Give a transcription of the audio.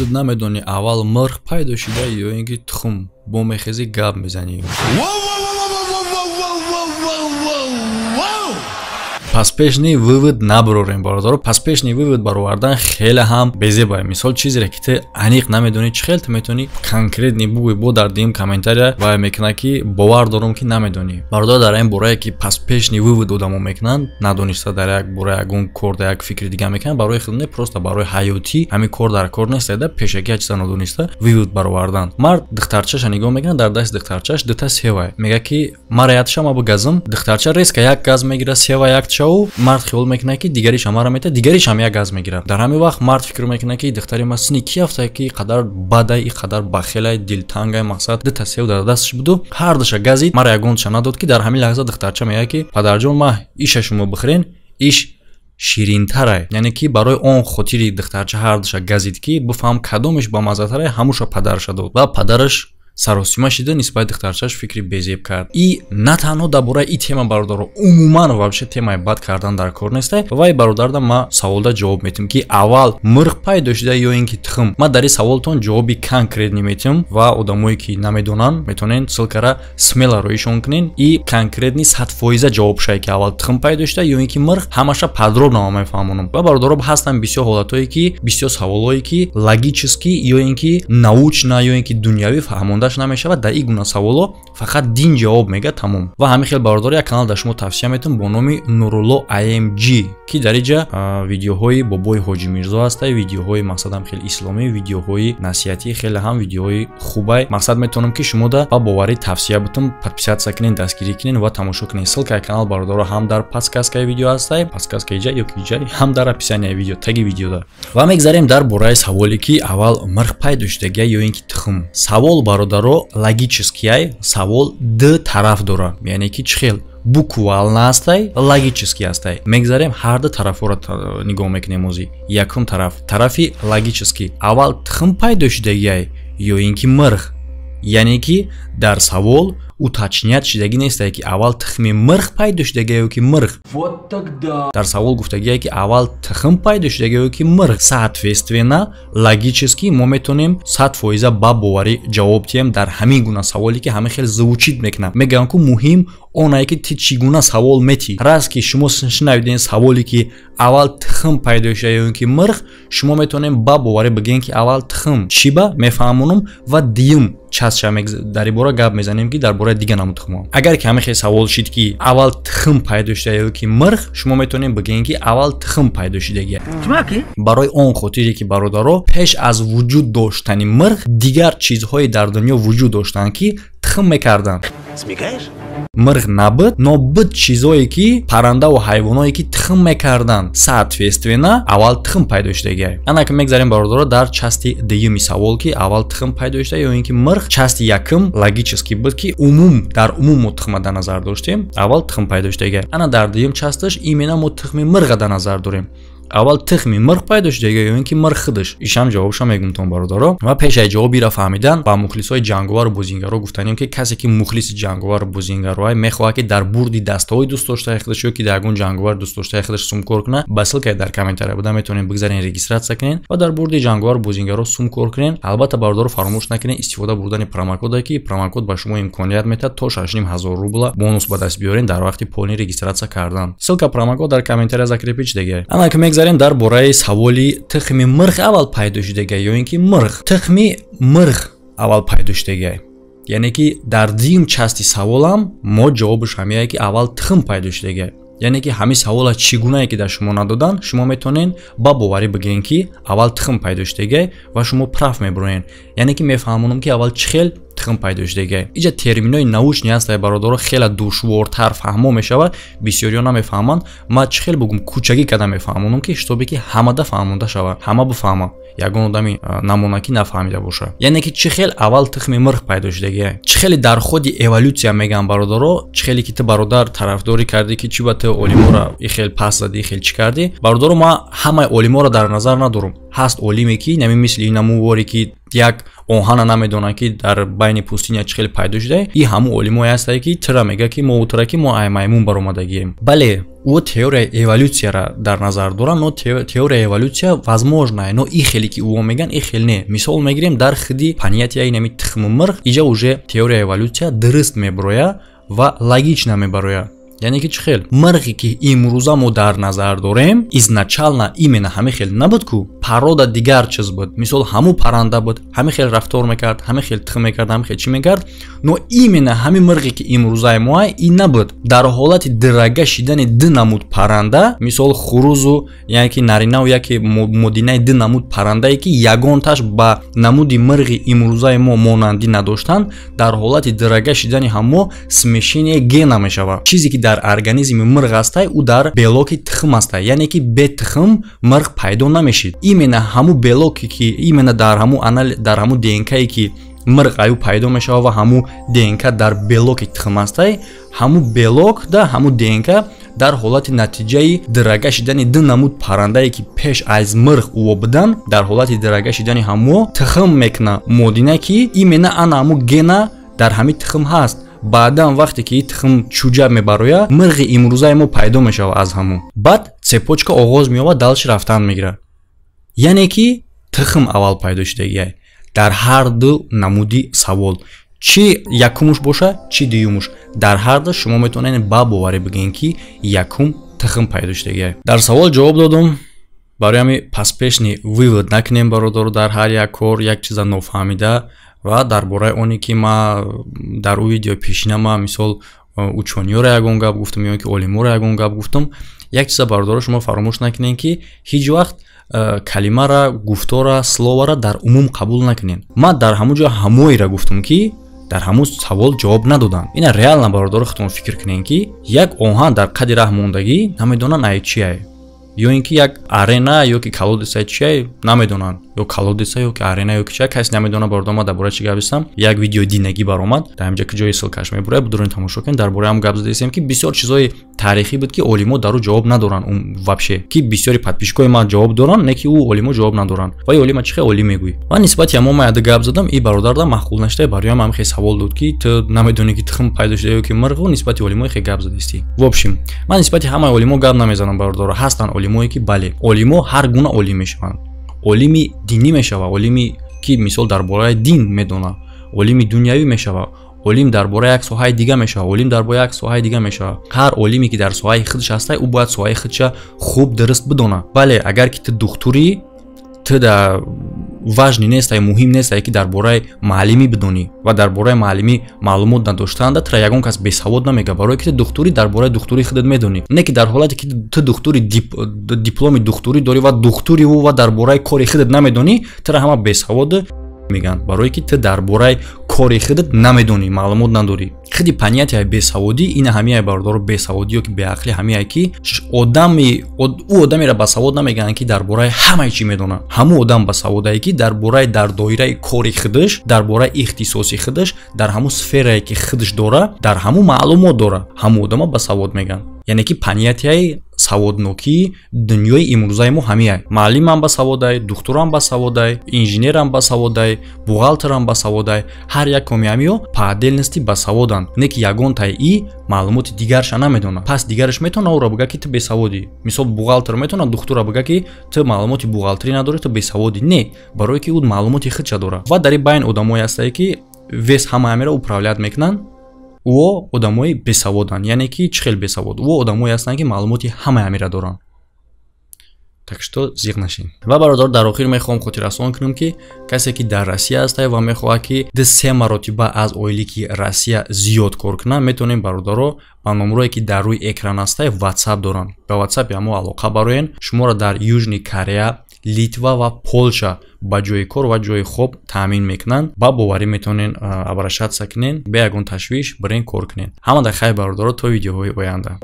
خودت نمیدونی اول مرغ پیدا شده یا اینکه تخم با مخزی گاب میزنی. پس پیشنی وывод نبروریم برادر. پس پیشنی وывод برآوردن خیلی هم بزیبه. مثال چیزی را که تو انیق نمیدونی چه خیلی میتونی کنکریت نبوی با در دیم کامنتاری و میکنه که باور دارم که نمیدونی. برادر در این برای که پس پیشنی وывод آدمو میکنن ندونسته در یک برای اون کار در یک فکر دیگه میکنن برای خود نه پروست برای حیاتی همین کار در کار نیست ده پیشگی چیزا ندونسته وывод برآوردن. مرد دخترچش نگاه میکنه در دست دخترچش دو تا سیوای میگه که مرایتش ما با گازم دخترچه ریسک یک گاز میگیره سیوا یک چاو مرد خیال میکنه که دیگریش هم را میته دیگریش هم یک گاز میگیره. در همین وقت مرد فکر میکنه که دختری مسنی کی افته که قدر بده ای قدر بخیل دلتنگ مقصد ده تسیو در دستش بود هر دش گازی مرا یگون چنا داد که در همین لحظه دخترچه میگه که پدر جون ما ایش شما بخورین ایش شیرین تره. یعنی که برای اون خاطری دخترچه هر دش گازید که بفهم کدومش با مزه تره هموش پدرش داد و پدرش سراسیمه شده نسبت دخترچش فکری بزیب کرد. ای نه تنها درباره این تема برادر عموما вообще تمای بد کردن در کار نیست. وای برادر ما سوال جواب میتیم که اول مرغ پیدا شده یا اینکه تخم. ما در این سوالتون جوابی کنکریت نمیتیم و آدمایی که نمیدونن میتونن سلکره سمیل رویشون کنین. این کنکریت نیست 100% جواب شه که اول تخم پیدا شده یا اینکه مرغ همش подробно نمیفهمونم. و برادر هستن بسیار حالتایی که بسیار سوالایی که لوگیچسکی یا اینکه научно یا اینکه دنیوی فهمونده نمیشه و در این گونه سوالا فقط دین جواب میگه تمام. و همین خیلی برادر یک کانال در شما توصیه میتونم با نام نورولو IMG که در اینجا ویدیوهای بابای حاجی میرزا هست، ویدیوهای مقصدم خیلی اسلامی، ویدیوهای نصیحتی خیلی هم ویدیوهای خوبه. مقصد میتونم که شما دا با باوری توصیه بتون подписаться کنین دستگیری کنین و تماشا کنین. ссылка کانال برادر هم در پادکست ویدیو هست، پادکست اینجا یا اینجا هم در اپیسانی ویدیو تگ ویدیو دا. و میگذاریم در برای سوالی که اول مرغ پیدا شده یا اینکه تخم. سوال برادر логический savol д тарaf дора, яъне ки чихел буквально астай логически астай. мегзарем ҳар ду тарафҳоро нигоҳ мекунем. ози якум тарафи логически аввал тхм пайдо шудагиай ё ин ки мирғ, яъне ки дар савол уточнять шудагӣ нестае ки аввал тхми мирғ пайдо шудагиай ё ки мирғ. вот тогда дар савол гуфтагиай ки аввал тхм пайдо шудагиай ё ки мирғ. соответственно логически мо метонем 100% ба боварӣ ҷавоб диҳем дар ҳамин гуна саволе ки ҳама хел звучит мекунад. мегӯям ки муҳим онае ки ти чӣ гуна савол метӣ. раз ки шумо шунавидем саволе ки аввал тхм пайдо шуда ё ки мирғ, шумо метонем ба боварӣ бигӯем ки аввал тхм чӣ ба мефаҳмонам ва дiyum часша дар ин бора гап мезанем ки дар бораи дига намутхмон. агар ки ҳамин хел савол шид ки аввал тхм пайдо шуда ё ки мирғ, шумо метонем бигӯем ки аввал тхм пайдо шудагия. барои он хотире ки бародаро пеш аз вуҷуд доштани мирғ дигар чизҳои дар дунё вуҷуд доштанд ки тхм мекарданд. мирғ набуд, но буд чизое ки паррандаву ҳайвоное ки тхм мекарданд. соответственно аввал тхм пайдо шудагиай. ана ки мегзарем бародаро дар части дуюми савол ки аввал тхм пайдо шуда ё ин ки мирғ. части якум логически буд ки умум дар умум мо тхма дар назар доштем, аввал тхм пайдо шудагиай. ана дар дуюм часташ именно мо тхми мирға дар назар дорем. аввал тхми мирғ пайдо шудагиай ё ин ки мирғ худаш. ишам ҷавобша мегумтон бародаро. ва пешаи ҷавобиро фаҳмидан ба мухлисои ҷанговару бозингаро гуфтанем ки касе ки мухлиси ҷанговару бозингаро мехоҳад ки дар бурди дастаҳои дӯст доштаи худаш ё ки дар ягон ҷанговар дӯст доштаи худаш сум кор кунад, ба ссилкаи дар комментария буда метавонед бигзарен регистратсия кунед ва дар бурди ҷанговару бозингаро сум кор кунед. албатта бародаро фаромӯш накунед истифода бурдани промокоде ки промокод ба шумо имконият метад то 6500 рубла бонус ба даст биёред дар вақти полни регистратсия кардан. ссилка промокод дар комментария закрепид шудагиай. ана ки мегзарем дар бораи саволи тхми мирғ аввал пайдо шудагиай ё ин ки мирғ. тхми мирғ аввал пайдо шудагиай, яъне ки дар дим части саволам мо ҷавобаш ҳамияе ки аввал тхм пайдо шудагиай. яъне ки ҳамин савола чӣ гунае ки дар шумо надодан, шумо метонен ба боварӣ бигӯен ки аввал тхм пайдо шудагиай ва шумо прав мебуроен. яъне ки мефаҳмонам ки аввал чӣ хел тхм пайдо шудагиай. инҷа терминои научни ҳастаи бародаро хеле душвортар фаҳмо мешавад, бисёриё намефаҳманд. ма чӣ хел бугум кӯчагӣ карда мефаҳмонам ки шитобе ки ҳамада фаҳмонда шавад, ҳама бифаҳма, ягон одами намунаки нафаҳмида боша. яъне ки чӣ хел аввал тхми мирғ пайдо шудагиай. чӣ хели дар ходи эволюсия мегам бародаро, чӣ хеле ки ту бародар тарафдорӣ кардӣ ки чӣ ба ту олимора и хел пас задӣ, хел чӣ кардӣ. бародаро ма ҳамаи олиморо дар назар надорам. ҳаст олиме ки нами мисли инамуворе ки як оҳана намедонад ки дар байни пустиня чӣ хеле пайдо шуда и ҳамун олимое ҳастае ки тира мега ки мо утра ки мо маймун баромадагием. Бале ӯ теорияи эволюцияра дар назар дорад, но теорияи эволюция возможное, но и хеле ки ӯ меган и хел не. Мисол мегирем дар хиди понятияи нами тухми мирғ иҷа уже теорияи эволюция дурст мебарояд ва логично мебарояд. яъне ки чӣ хел мирғе ки имрӯза мо дар назар дорем изначально именно ҳамин хел набуд ку парода дигар чиз буд. Мисол ҳамун парранда буд, ҳамин хел рафтор мекард, ҳамин хел тухм мекард, ҳамин хел чӣ мекард, но именно ҳамин мирғе ки имрӯзаи мо ин набуд. Дар ҳолати дирага шидани ду намуд парранда, мисол хурузу яъне ки наринаву яке модинаи ду намуд паррандае ки ягонташ ба намуди мирғи имрӯзаи мо монандӣ надоштанд, дар ҳолати дирага шидани ҳамо смешение гена мешавад. Чизе ки дар организми мирғ ҳастай ӯ дар белоки тухм ҳастай, яъне ки бе тухм мирғ пайдо намешид. Именно ҳамун белоке ки именно дар ҳамун ДНК-е ки мирғ аю пайдо мешавад ва ҳамун ДНК дар белоки тухм ҳастай, ҳамун белок да ҳамун ДНК дар ҳолати натиҷаи дирага шидани ду намуд паррандае ки пеш аз мирғ ӯ буданд, дар ҳолати дирага шидани ҳамо тухм мекуна модина ки именно ана ҳамун гена дар ҳамин тухм ҳаст. баъдан вақте ки тухм чуҷа мебарояд, мирғи имрӯзаи мо пайдо мешавад аз ҳамун. Баъд цепочка оғоз меёбад, далши рафтан мегирад. яъне ки тухм аввал пайдо шудагиай дар ҳар ду намуди савол, чи якумуш боша, чи дуюмуш, дар ҳар ду шумо метавонед ба боварӣ бигӯед ки якум тухм пайдо шудагиай. дар савол ҷавоб додам. барои ҳамин паспешни вывод накунем бародаро дар ҳар як кор як чиза нофаҳмида ва дар бораи оне ки ма дар ӯ видеои пешина ма мисол учёниёро ягон гап гуфтам ё ки олиморо ягон гап гуфтам, як чиза бародаро шумо фаромӯш накунед ки ҳеҷ вақт калимара, гуфтора, словара дар умум қабул накунед. Ма дар ҳамун ҷо ҳамоира гуфтам ки дар ҳамун савол ҷавоб надодам. Ина реална бародаро худтон фикр кунед ки як оҳан дар қади раҳ мондагӣ намедонанд ай чие, ё ин ки як арена ё ки колодеса чие намедонанд, ё колодеса ё ки арена ё ки чие касе намедонад. бародаро ма дар бораи чӣ гап застам, як видеои динагӣ баромад, дар ҳамҷа ки ҷои ссилкаш мебурад, бидурен тамошо кунед. дар бораи ҳам гап задастем ки бисёр чизҳои таърихӣ буд ки олимо дар ӯ ҷавоб надоранд вообще, ки бисёри подписчикои ман ҷавоб доранд, не ки ӯ олимо ҷавоб надоранд. Вай олима чӣ хел олим мегӯй. Ва нисбати ҳамон ма яда гап задам, и бародарда маъқул нашуда барои ҳам хел савол дод ки ту намедонӣ ки тухм пайдо шуда ё ки мирғ, нисбати олимои хел гап задисти. В общем, ман нисбати ҳамаи олимо гап намезанам бародаро. ҳастанд олимое ки бале, олимо ҳар гуна олим мешаванд. олими динӣ мешавад, олими ки мисол дар бораи дин медонад, олими дунявӣ мешавад, олим дар бораи як соҳаи дига мешавад, олим дар бораи як соҳаи дига мешавад. ҳар олиме ки дар соҳаи худш ҳастай, ӯ бояд соҳаи худша хуб дуруст бидонад. Бале агар ки ту духтурӣ, ту да важни нестай, муҳим нестай ки дар бораи маълимӣ бидонӣ ва дар бораи маълимӣ маълумот надоштаанда тура ягон кас бесавод намега, барое ки ту духтурӣ дар бораи духтурӣ худат медонӣ. Не ки дар ҳолате ки ту духтурӣ дипломи духтурӣ дорӣ ва духтури ва дар бораи кори худат намедонӣ, тура ҳама бесавод меган, барое ки ту дар бораи кори худат намедонӣ, маълумот надорӣ. Хиди понятияи бесаводӣ ина ҳамияи бародаро бесаводӣ ё ки беақлӣ ҳамияе ки ӯ одамеро ба савод намегӯянд ки дар бораи ҳамаи чӣ медонад. ҳамун одам ба саводае ки дар бораи дар доираи кори худаш, дар бораи ихтисоси худаш, дар ҳамун сферае ки худаш дора, дар ҳамун маълумот дора, ҳамун одама ба савод мегӯянд. яъне ки понятияи саводнокии дунёи имрӯзаи мо ҳамияе. Маълимам ба саводай, духтурам ба саводай, инженерам ба саводай, бухгалтерам ба саводай, ҳар як коми ҳамиё по отдельности ба саводанд. Не ки ягон таи маълумоти дигарша намедонад. Пас дигараш метавонад ӯро бигӯяд ки ту бесаводӣ. Мисол бухгалтер метавонад духтура бигӯяд ки ту маълумоти бухгалтерӣ надорӣ, ту бесаводӣ. Не, барое ки ӯ маълумоти худша дорад. Ва дар ин байн одамое ҳастае ки вес ҳама ҳамеро управлят мекунанд. ӯ одамои бесаводанд, яъне ки чӣ хел бесавод? ӯ одамое ҳастанд ки маълумоти ҳамаи ҳамеро доранд. Так что зиқ нашин. Ва бародар дар охир мехоҳам хотиррасон кунам ки касе ки дар Россия ҳастай ва мехоҳад ки 3 маротиба аз оили ки Россия зиёд кор кунад, метавонем бародаро ба номрое ки дар рӯи экран ҳастай WhatsApp доранд. Ба WhatsApp ҳамо алоқа бароен шуморо дар Южный Корея, Литва ва Полша ба ҷои кор ва ҷои хоб таъмин мекунанд. Ба боварӣ метавонен обращаться кунен, бе ягон ташвиш бирен кор кунен. Ҳамада хайр бародаро, то видеоҳои оянда.